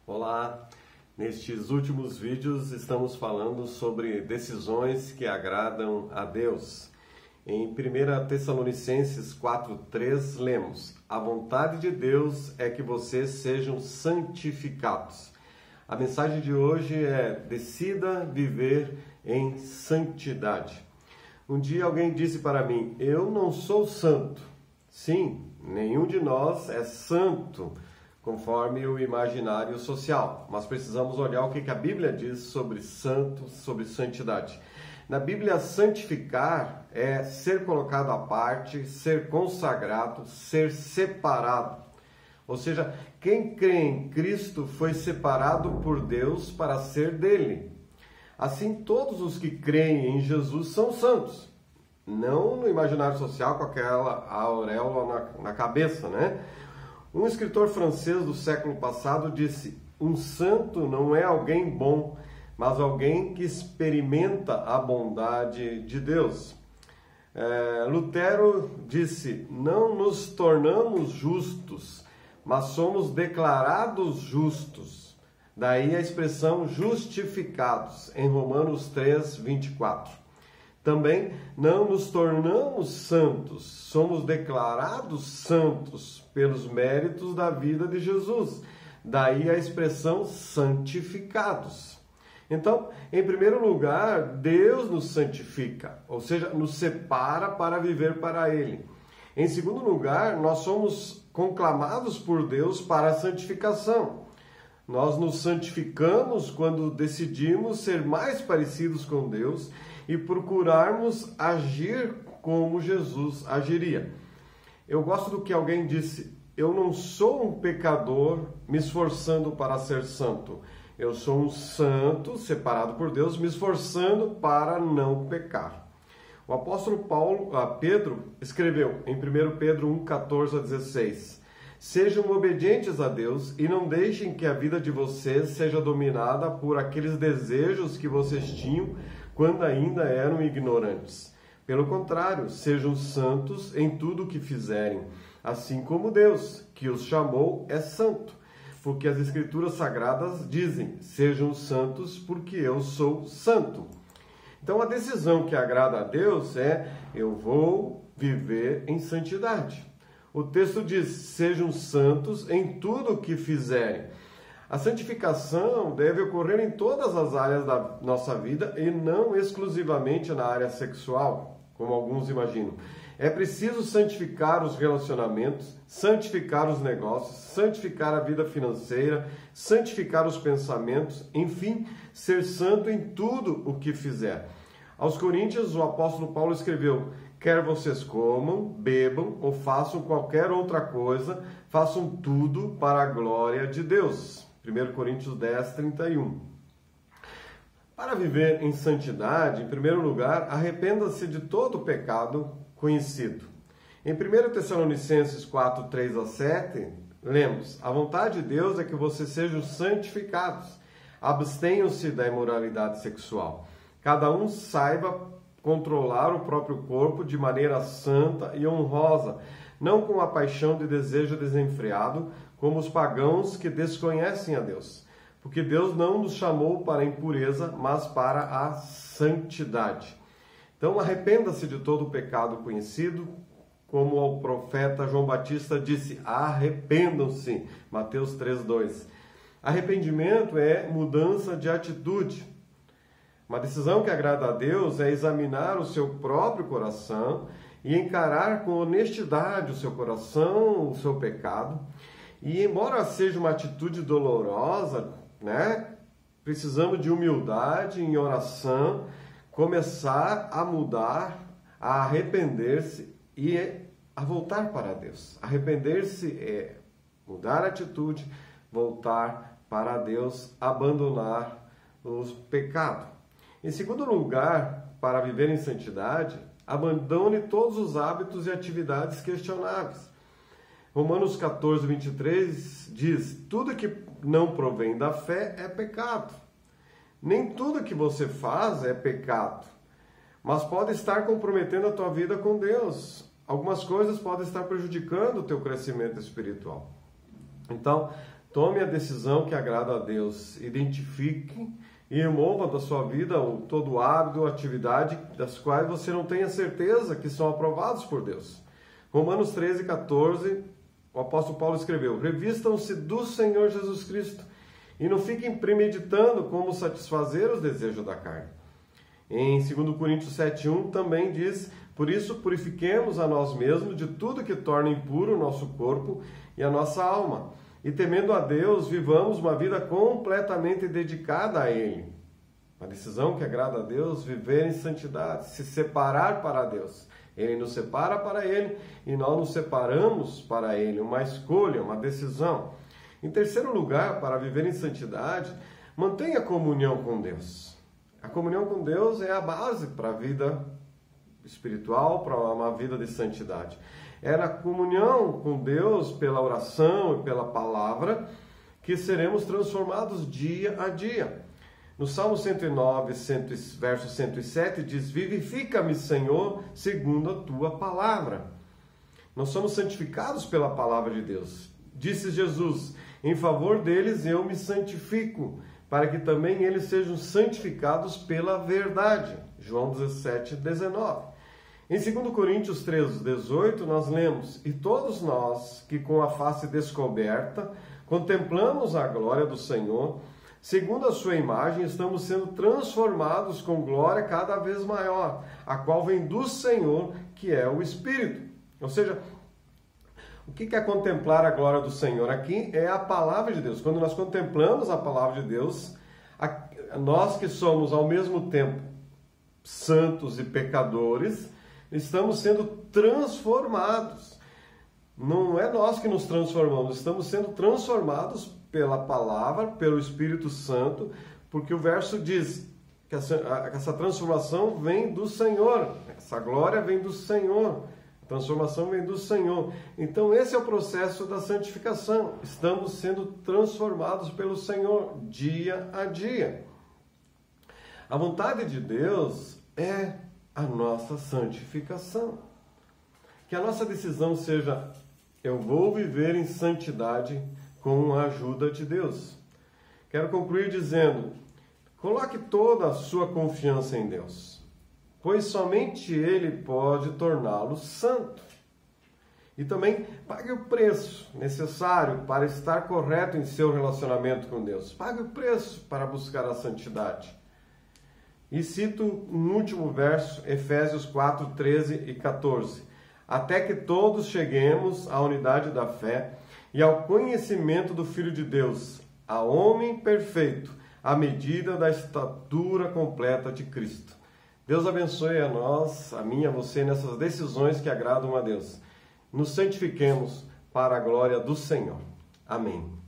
Olá! Nestes últimos vídeos estamos falando sobre decisões que agradam a Deus. Em 1 Tessalonicenses 4:3 lemos: a vontade de Deus é que vocês sejam santificados. A mensagem de hoje é: decida viver em santidade. Um dia alguém disse para mim: eu não sou santo. Sim, nenhum de nós é santo, conforme o imaginário social. Mas precisamos olhar o que a Bíblia diz sobre santo, sobre santidade. Na Bíblia, santificar é ser colocado à parte, ser consagrado, ser separado. Ou seja, quem crê em Cristo foi separado por Deus para ser dele. Assim, todos os que creem em Jesus são santos. Não no imaginário social com aquela auréola na cabeça, né? Um escritor francês do século passado disse: um santo não é alguém bom, mas alguém que experimenta a bondade de Deus. Lutero disse: não nos tornamos justos, mas somos declarados justos. Daí a expressão justificados, em Romanos 3:24. Também não nos tornamos santos, somos declarados santos pelos méritos da vida de Jesus. Daí a expressão santificados. Então, em primeiro lugar, Deus nos santifica, ou seja, nos separa para viver para Ele. Em segundo lugar, nós somos conclamados por Deus para a santificação. Nós nos santificamos quando decidimos ser mais parecidos com Deus e procurarmos agir como Jesus agiria. Eu gosto do que alguém disse: eu não sou um pecador me esforçando para ser santo. Eu sou um santo separado por Deus, me esforçando para não pecar. O apóstolo Pedro escreveu em 1 Pedro 1:14-16: sejam obedientes a Deus e não deixem que a vida de vocês seja dominada por aqueles desejos que vocês tinham quando ainda eram ignorantes. Pelo contrário, sejam santos em tudo o que fizerem, assim como Deus, que os chamou, é santo. Porque as Escrituras Sagradas dizem: sejam santos porque eu sou santo. Então a decisão que agrada a Deus é: eu vou viver em santidade. O texto diz: sejam santos em tudo o que fizerem. A santificação deve ocorrer em todas as áreas da nossa vida e não exclusivamente na área sexual, como alguns imaginam. É preciso santificar os relacionamentos, santificar os negócios, santificar a vida financeira, santificar os pensamentos, enfim, ser santo em tudo o que fizer. Aos Coríntios, o apóstolo Paulo escreveu: quer vocês comam, bebam ou façam qualquer outra coisa, façam tudo para a glória de Deus. 1 Coríntios 10:31. Para viver em santidade, em primeiro lugar, arrependa-se de todo o pecado conhecido. Em 1 Tessalonicenses 4:3-7, lemos: a vontade de Deus é que vocês sejam santificados. Abstenham-se da imoralidade sexual. Cada um saiba controlar o próprio corpo de maneira santa e honrosa, não com a paixão de desejo desenfreado, como os pagãos que desconhecem a Deus. Porque Deus não nos chamou para a impureza, mas para a santidade. Então arrependa-se de todo o pecado conhecido, como o profeta João Batista disse: arrependam-se. Mateus 3:2. Arrependimento é mudança de atitude. Uma decisão que agrada a Deus é examinar o seu próprio coração e encarar com honestidade o seu coração, o seu pecado. E embora seja uma atitude dolorosa, precisamos de humildade em oração, começar a mudar, a arrepender-se e a voltar para Deus. Arrepender-se é mudar a atitude, voltar para Deus, abandonar os pecados. Em segundo lugar, para viver em santidade, abandone todos os hábitos e atividades questionáveis. Romanos 14:23 diz: tudo que não provém da fé é pecado. Nem tudo que você faz é pecado, mas pode estar comprometendo a tua vida com Deus. Algumas coisas podem estar prejudicando o teu crescimento espiritual. Então, Tome a decisão que agrada a Deus. Identifique e remova da sua vida todo hábito ou atividade das quais você não tenha certeza que são aprovados por Deus. Romanos 13, 14, o apóstolo Paulo escreveu: revistam-se do Senhor Jesus Cristo e não fiquem premeditando como satisfazer os desejos da carne. Em 2 Coríntios 7,1 também diz: por isso purifiquemos a nós mesmos de tudo que torna impuro o nosso corpo e a nossa alma, e temendo a Deus, vivamos uma vida completamente dedicada a Ele. Uma decisão que agrada a Deus, viver em santidade, se separar para Deus. Ele nos separa para Ele e nós nos separamos para Ele. Uma escolha, uma decisão. Em terceiro lugar, para viver em santidade, mantenha comunhão com Deus. A comunhão com Deus é a base para a vida espiritual, para uma vida de santidade. É na comunhão com Deus, pela oração e pela palavra, que seremos transformados dia a dia. No Salmo 109, verso 107, diz: vivifica-me, Senhor, segundo a tua palavra. Nós somos santificados pela palavra de Deus. Disse Jesus: em favor deles eu me santifico, para que também eles sejam santificados pela verdade. João 17, 19. Em 2 Coríntios 3, 18, nós lemos: e todos nós que com a face descoberta contemplamos a glória do Senhor, segundo a sua imagem, estamos sendo transformados com glória cada vez maior, a qual vem do Senhor, que é o Espírito. Ou seja, o que é contemplar a glória do Senhor? Aqui é a palavra de Deus. Quando nós contemplamos a palavra de Deus, nós que somos ao mesmo tempo santos e pecadores, estamos sendo transformados. Não é nós que nos transformamos, estamos sendo transformados pela palavra, pelo Espírito Santo, porque o verso diz que essa transformação vem do Senhor, essa glória vem do Senhor, a transformação vem do Senhor. Então esse é o processo da santificação, estamos sendo transformados pelo Senhor dia a dia. A vontade de Deus é a nossa santificação. Que a nossa decisão seja: eu vou viver em santidade com a ajuda de Deus. Quero concluir dizendo: coloque toda a sua confiança em Deus, pois somente Ele pode torná-lo santo. E também pague o preço necessário para estar correto em seu relacionamento com Deus. Pague o preço para buscar a santidade. E cito um último verso, Efésios 4, 13 e 14. Até que todos cheguemos à unidade da fé e ao conhecimento do Filho de Deus, a homem perfeito, à medida da estatura completa de Cristo. Deus abençoe a nós, a mim e a você, nessas decisões que agradam a Deus. Nos santifiquemos para a glória do Senhor. Amém.